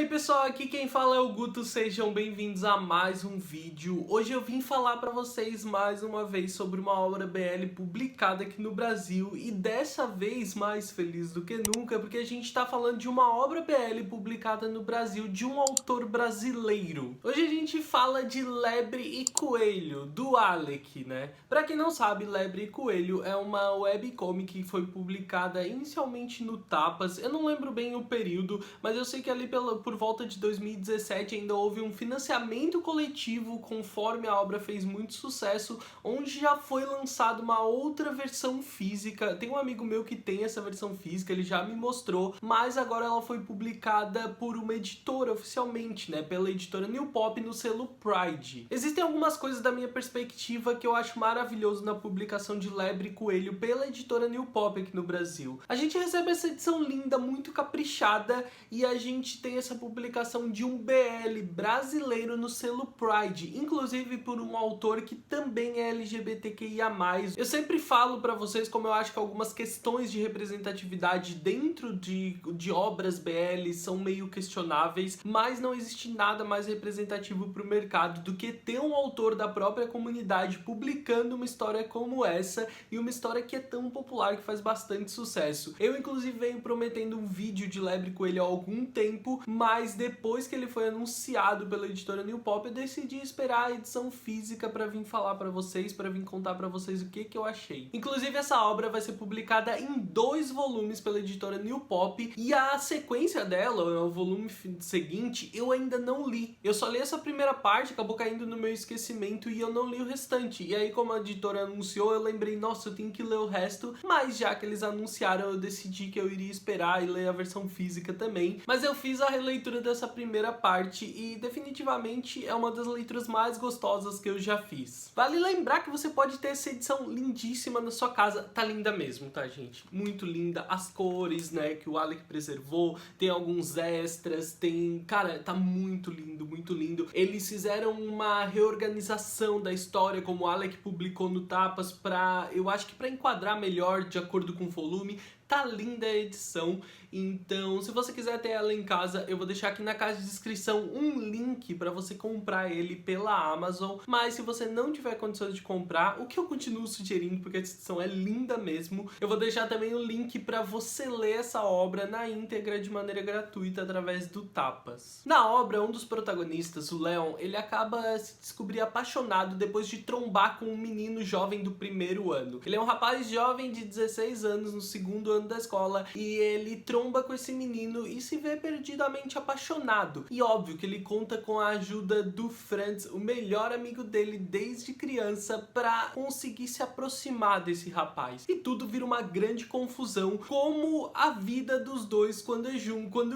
aí pessoal, aqui quem fala é o Guto, sejam bem-vindos a mais um vídeo. Hoje eu vim falar pra vocês mais uma vez sobre uma obra BL publicada aqui no Brasil e dessa vez mais feliz do que nunca porque a gente tá falando de uma obra BL publicada no Brasil de um autor brasileiro. Hoje a gente fala de Lebre e Coelho, do Alec, né? Pra quem não sabe, Lebre e Coelho é uma webcomic que foi publicada inicialmente no Tapas, eu não lembro bem o período, mas eu sei que ali por volta de 2017 ainda houve um financiamento coletivo conforme a obra fez muito sucesso, onde já foi lançada uma outra versão física. Tem um amigo meu que tem essa versão física, ele já me mostrou, mas agora ela foi publicada por uma editora oficialmente, né, pela editora New Pop no selo Pride. Existem algumas coisas da minha perspectiva que eu acho maravilhoso na publicação de Lebre e Coelho pela editora New Pop aqui no Brasil. A gente recebe essa edição linda, muito caprichada, e a gente tem essa publicação de um BL brasileiro no selo Pride, inclusive por um autor que também é LGBTQIA+. Eu sempre falo pra vocês como eu acho que algumas questões de representatividade dentro de obras BL são meio questionáveis, mas não existe nada mais representativo pro mercado do que ter um autor da própria comunidade publicando uma história como essa, e uma história que é tão popular, que faz bastante sucesso. Eu inclusive venho prometendo um vídeo de Lebre e Coelho há algum tempo, mas depois que ele foi anunciado pela editora New Pop, eu decidi esperar a edição física pra vir falar pra vocês, pra vir contar pra vocês o que eu achei. Inclusive essa obra vai ser publicada em 2 volumes pela editora New Pop, e a sequência dela, o volume seguinte, eu ainda não li. Eu só li essa primeira parte, acabou caindo no meu esquecimento e eu não li o restante. E aí, como a editora anunciou, eu lembrei, nossa, eu tenho que ler o resto, mas já que eles anunciaram, eu decidi que eu iria esperar e ler a versão física também. Mas eu fiz a releitura dessa primeira parte e definitivamente é uma das leituras mais gostosas que eu já fiz. Vale lembrar que você pode ter essa edição lindíssima na sua casa. Tá linda mesmo, tá, gente? Muito linda. As cores, né, que o Alec preservou. Tem alguns extras, tem... Cara, tá muito lindo, muito lindo. Eles fizeram uma reorganização da história, como o Alec publicou no Tapas, pra... eu acho que pra enquadrar melhor de acordo com o volume. Tá linda a edição, então se você quiser ter ela em casa, eu vou deixar aqui na caixa de descrição um link para você comprar ele pela Amazon, mas se você não tiver condições de comprar, o que eu continuo sugerindo, porque a edição é linda mesmo, eu vou deixar também o link para você ler essa obra na íntegra de maneira gratuita através do Tapas. Na obra, um dos protagonistas, o Leon, ele acaba se descobrir apaixonado depois de trombar com um menino jovem do primeiro ano. Ele é um rapaz jovem de 16 anos no segundo ano da escola e ele tromba com esse menino e se vê perdidamente apaixonado. E óbvio que ele conta com a ajuda do Franz, o melhor amigo dele desde criança, pra conseguir se aproximar desse rapaz. E tudo vira uma grande confusão, como a vida dos dois quando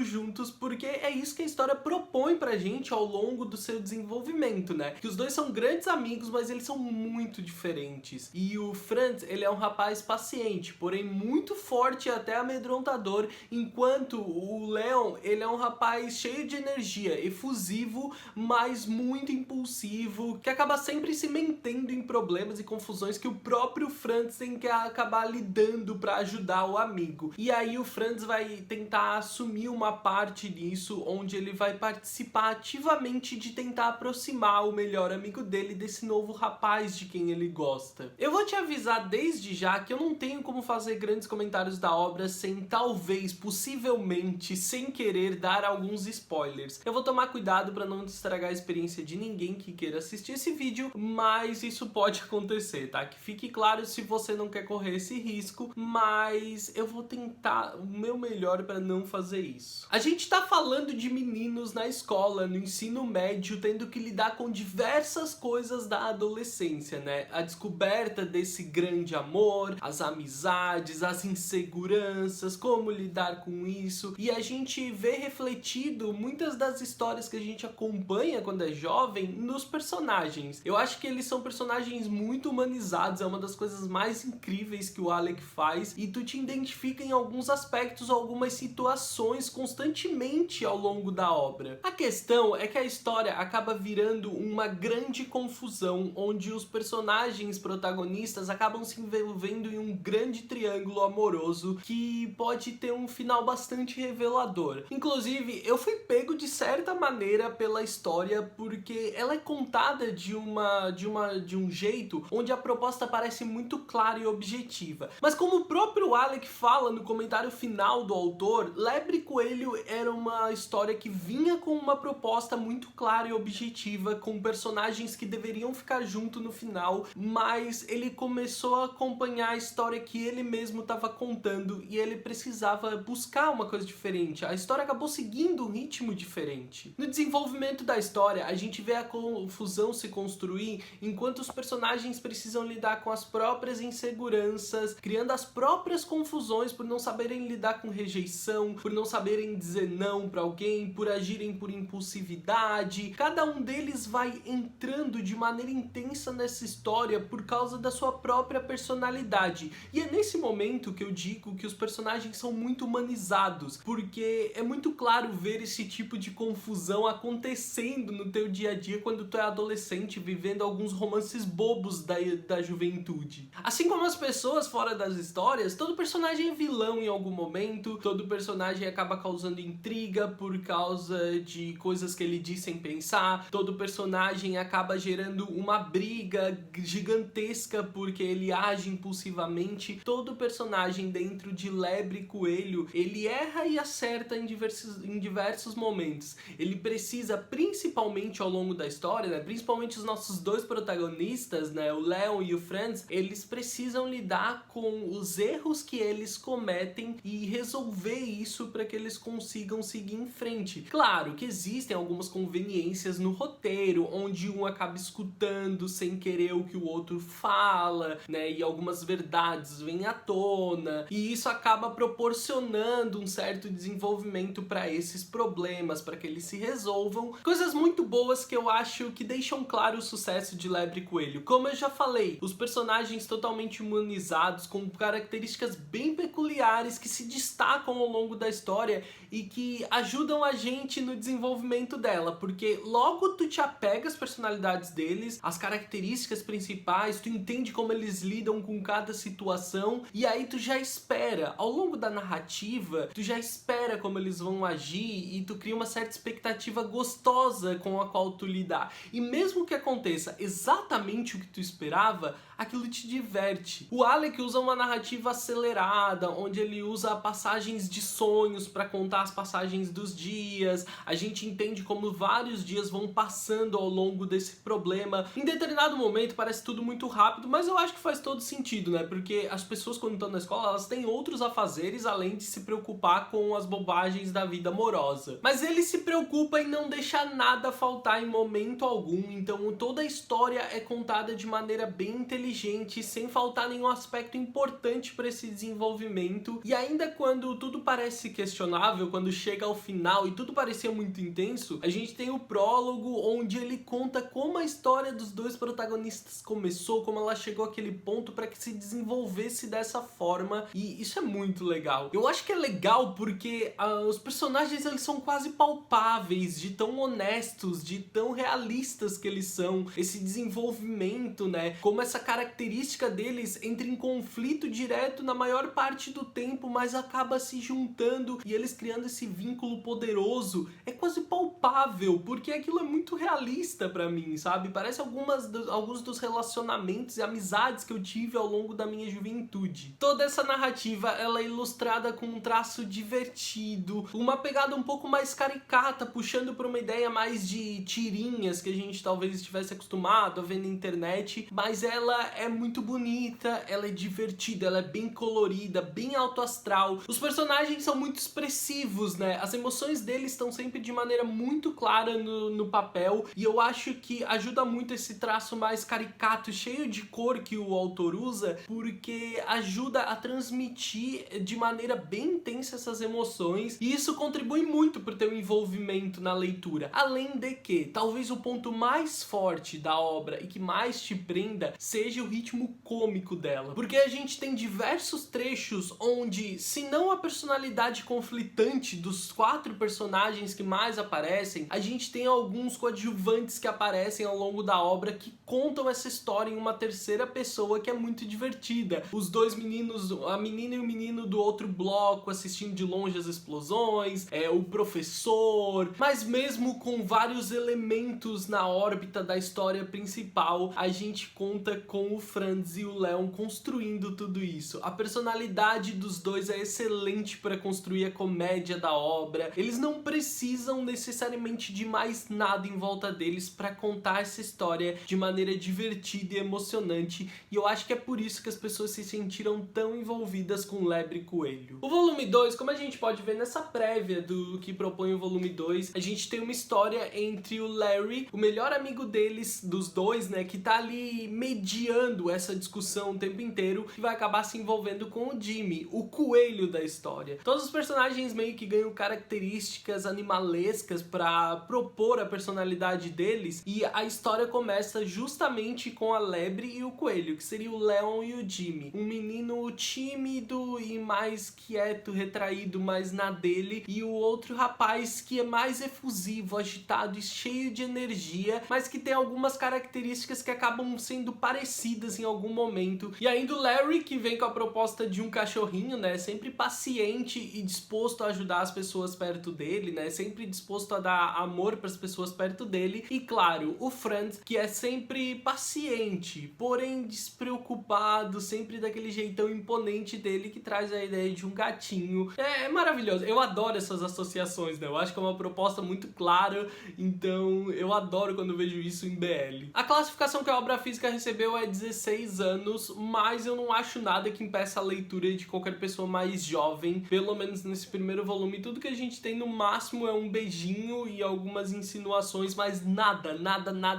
juntos, porque é isso que a história propõe pra gente ao longo do seu desenvolvimento, né? Que os dois são grandes amigos, mas eles são muito diferentes. E o Franz, ele é um rapaz paciente, porém muito forte e até amedrontador, enquanto o Leon, ele é um rapaz cheio de energia, efusivo, mas muito impulsivo, que acaba sempre se metendo em problemas e confusões que o próprio Franz tem que acabar lidando para ajudar o amigo. E aí o Franz vai tentar assumir uma parte nisso, onde ele vai participar ativamente de tentar aproximar o melhor amigo dele desse novo rapaz de quem ele gosta. Eu vou te avisar desde já que eu não tenho como fazer grandes comentários da obra sem talvez, possivelmente, sem querer dar alguns spoilers. Eu vou tomar cuidado para não estragar a experiência de ninguém que queira assistir esse vídeo, mas isso pode acontecer, tá? Que fique claro se você não quer correr esse risco, mas eu vou tentar o meu melhor para não fazer isso. A gente tá falando de meninos na escola, no ensino médio, tendo que lidar com diversas coisas da adolescência, né? A descoberta desse grande amor, as amizades, as inseguranças, como lidar com isso, e a gente vê refletido muitas das histórias que a gente acompanha quando é jovem nos personagens. Eu acho que eles são personagens muito humanizados, é uma das coisas mais incríveis que o Alec faz, e tu te identifica em alguns aspectos, algumas situações constantemente ao longo da obra. A questão é que a história acaba virando uma grande confusão, onde os personagens protagonistas acabam se envolvendo em um grande triângulo amoroso que pode ter um final bastante revelador. Inclusive, eu fui pego de certa maneira pela história, porque ela é contada de um jeito onde a proposta parece muito clara e objetiva. Mas como o próprio Alec fala no comentário final do autor, Lebre Coelho era uma história que vinha com uma proposta muito clara e objetiva, com personagens que deveriam ficar junto no final, mas ele começou a acompanhar a história que ele mesmo estava contando e ele precisava buscar uma coisa diferente. A história acabou seguindo um ritmo diferente. No desenvolvimento da história, a gente vê a confusão se construir enquanto os personagens precisam lidar com as próprias inseguranças, criando as próprias confusões por não saberem lidar com rejeição, por não saberem dizer não para alguém, por agirem por impulsividade. Cada um deles vai entrando de maneira intensa nessa história por causa da sua própria personalidade. E é nesse momento que eu digo que os personagens são muito humanizados, porque é muito claro ver esse tipo de confusão acontecendo no teu dia a dia quando tu é adolescente, vivendo alguns romances bobos da juventude. Assim como as pessoas fora das histórias, todo personagem é vilão em algum momento, todo personagem acaba causando intriga por causa de coisas que ele diz sem pensar, todo personagem acaba gerando uma briga gigantesca porque ele age impulsivamente. Todo personagem dentro de Lebre Coelho, ele erra e acerta em diversos momentos. Ele precisa, principalmente ao longo da história, né, principalmente os nossos dois protagonistas, né, o Leon e o Franz, eles precisam lidar com os erros que eles cometem e resolver isso para que eles consigam seguir em frente. Claro que existem algumas conveniências no roteiro, onde um acaba escutando sem querer o que o outro fala, né, e algumas verdades vêm à tona, e isso acaba proporcionando um certo desenvolvimento para esses problemas, para que eles se resolvam. Coisas muito boas que eu acho que deixam claro o sucesso de Lebre Coelho. Como eu já falei, os personagens totalmente humanizados, com características bem peculiares que se destacam ao longo da história e que ajudam a gente no desenvolvimento dela, porque logo tu te apega às personalidades deles, às características principais, tu entende como eles lidam com cada situação e aí tu já espera, ao longo da narrativa, tu já espera como eles vão agir e tu cria uma certa expectativa gostosa com a qual tu lidar. E mesmo que aconteça exatamente o que tu esperava, aquilo te diverte. O Alec usa uma narrativa acelerada, onde ele usa passagens de sonhos para contar as passagens dos dias. A gente entende como vários dias vão passando ao longo desse problema. Em determinado momento parece tudo muito rápido, mas eu acho que faz todo sentido, né? Porque as pessoas quando estão na escola, elas têm outros afazeres além de se preocupar com as bobagens da vida amorosa. Mas ele se preocupa em não deixar nada faltar em momento algum, então toda a história é contada de maneira bem inteligente, sem faltar nenhum aspecto importante para esse desenvolvimento. E ainda quando tudo parece questionável, quando chega ao final e tudo parecia muito intenso, a gente tem o prólogo onde ele conta como a história dos dois protagonistas começou, como ela chegou àquele ponto para que se desenvolvesse dessa forma, e isso é muito legal. Eu acho que é legal porque os personagens eles são quase palpáveis, de tão honestos, de tão realistas que eles são, esse desenvolvimento, né, como essa característica deles entra em conflito direto na maior parte do tempo, mas acaba se juntando e eles criando esse vínculo poderoso. É quase palpável, porque aquilo é muito realista pra mim, sabe? Parece alguns dos relacionamentos e amizades que eu tive ao longo da minha juventude. Toda essa narrativa, ela é ilustrada com um traço divertido, uma pegada um pouco mais caricata, puxando pra uma ideia mais de tirinhas que a gente talvez estivesse acostumado a ver na internet, mas ela é muito bonita, ela é divertida, ela é bem colorida, bem alto astral. Os personagens são muito expressivos, né? As emoções deles estão sempre de maneira muito clara no papel, e eu acho que ajuda muito esse traço mais caricato, cheio de cor que o autor usa, porque ajuda a transmitir de maneira bem intensa essas emoções, e isso contribui muito pro teu envolvimento na leitura. Além de que, talvez o ponto mais forte da obra e que mais te prenda seja o ritmo cômico dela, porque a gente tem diversos trechos onde, se não a personalidade conflitante dos quatro personagens que mais aparecem, aparecem. A gente tem alguns coadjuvantes que aparecem ao longo da obra que contam essa história em uma terceira pessoa que é muito divertida. Os dois meninos, a menina e o menino do outro bloco assistindo de longe as explosões, o professor, mas mesmo com vários elementos na órbita da história principal, a gente conta com o Franz e o Leon construindo tudo isso. A personalidade dos dois é excelente para construir a comédia da obra. Eles não precisam necessariamente de mais nada em volta deles para contar essa história de maneira divertida e emocionante, e eu acho que é por isso que as pessoas se sentiram tão envolvidas com Lebre e Coelho. O volume 2, como a gente pode ver nessa prévia do que propõe o volume 2, a gente tem uma história entre o Larry, o melhor amigo deles, dos dois, né, que tá ali mediando essa discussão o tempo inteiro, e vai acabar se envolvendo com o Jimmy, o coelho da história. Todos os personagens meio que ganham características animalescas para propor a personalidade deles, e a história começa justamente com a Lebre e o coelho, que seria o Leon e o Jimmy. Um menino tímido e mais quieto, retraído, mais na dele, e o outro rapaz que é mais efusivo, agitado e cheio de energia, mas que tem algumas características que acabam sendo parecidas em algum momento. E ainda o Larry, que vem com a proposta de um cachorrinho, né, sempre paciente e disposto a ajudar as pessoas perto dele, né, sempre disposto a dar amor para as pessoas perto dele. E claro, o Franz, que é sempre paciente, porém despreocupado, sempre daquele jeitão imponente dele, que traz a ideia de um gatinho. É maravilhoso, eu adoro essas associações, né? Eu acho que é uma proposta muito clara, então eu adoro quando vejo isso em BL. A classificação que a obra física recebeu é 16 anos, mas eu não acho nada que impeça a leitura de qualquer pessoa mais jovem, pelo menos nesse primeiro volume. Tudo que a gente tem no máximo é um beijinho e algumas insinuações, mas nada,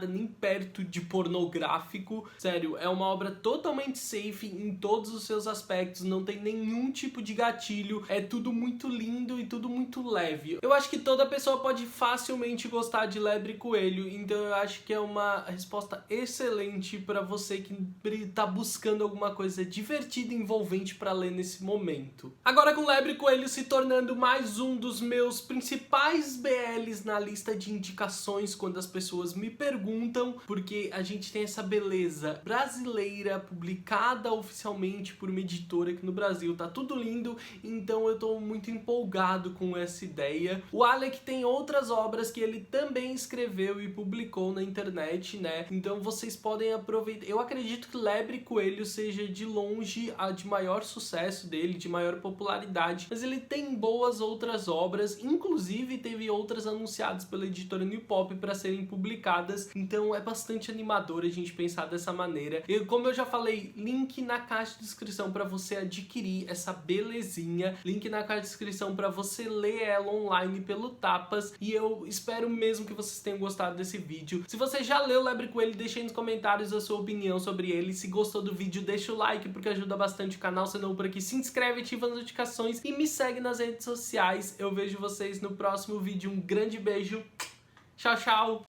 nem perto de pornográfico. Sério, é uma obra totalmente safe em todos os seus aspectos, não tem nenhum tipo de gatilho, é tudo muito lindo e tudo muito leve. Eu acho que toda pessoa pode facilmente gostar de Lebre e Coelho, então eu acho que é uma resposta excelente para você que tá buscando alguma coisa divertida e envolvente para ler nesse momento. Agora, com Lebre e Coelho se tornando mais um dos meus principais BLs na lista de indicações quando as pessoas me perguntam, porque a gente tem essa beleza brasileira publicada oficialmente por uma editora aqui no Brasil, tá tudo lindo, então eu tô muito empolgado com essa ideia. O Alec tem outras obras que ele também escreveu e publicou na internet, né, então vocês podem aproveitar. Eu acredito que Lebre e Coelho seja de longe a de maior sucesso dele, de maior popularidade, mas ele tem boas outras obras, inclusive teve outras anunciadas pela editora New Pop para serem publicadas, então é bastante animador a gente pensar dessa maneira. E como eu já falei, link na caixa de descrição para você adquirir essa belezinha, link na caixa de descrição para você ler ela online pelo Tapas, e eu espero mesmo que vocês tenham gostado desse vídeo. Se você já leu Lebre e Coelho, deixa aí nos comentários a sua opinião sobre ele. Se gostou do vídeo, deixa o like porque ajuda bastante o canal. Se não, por aqui, se inscreve, ativa as notificações e me segue nas redes sociais. Eu vejo vocês no próximo vídeo. Um grande beijo. Tchau, tchau.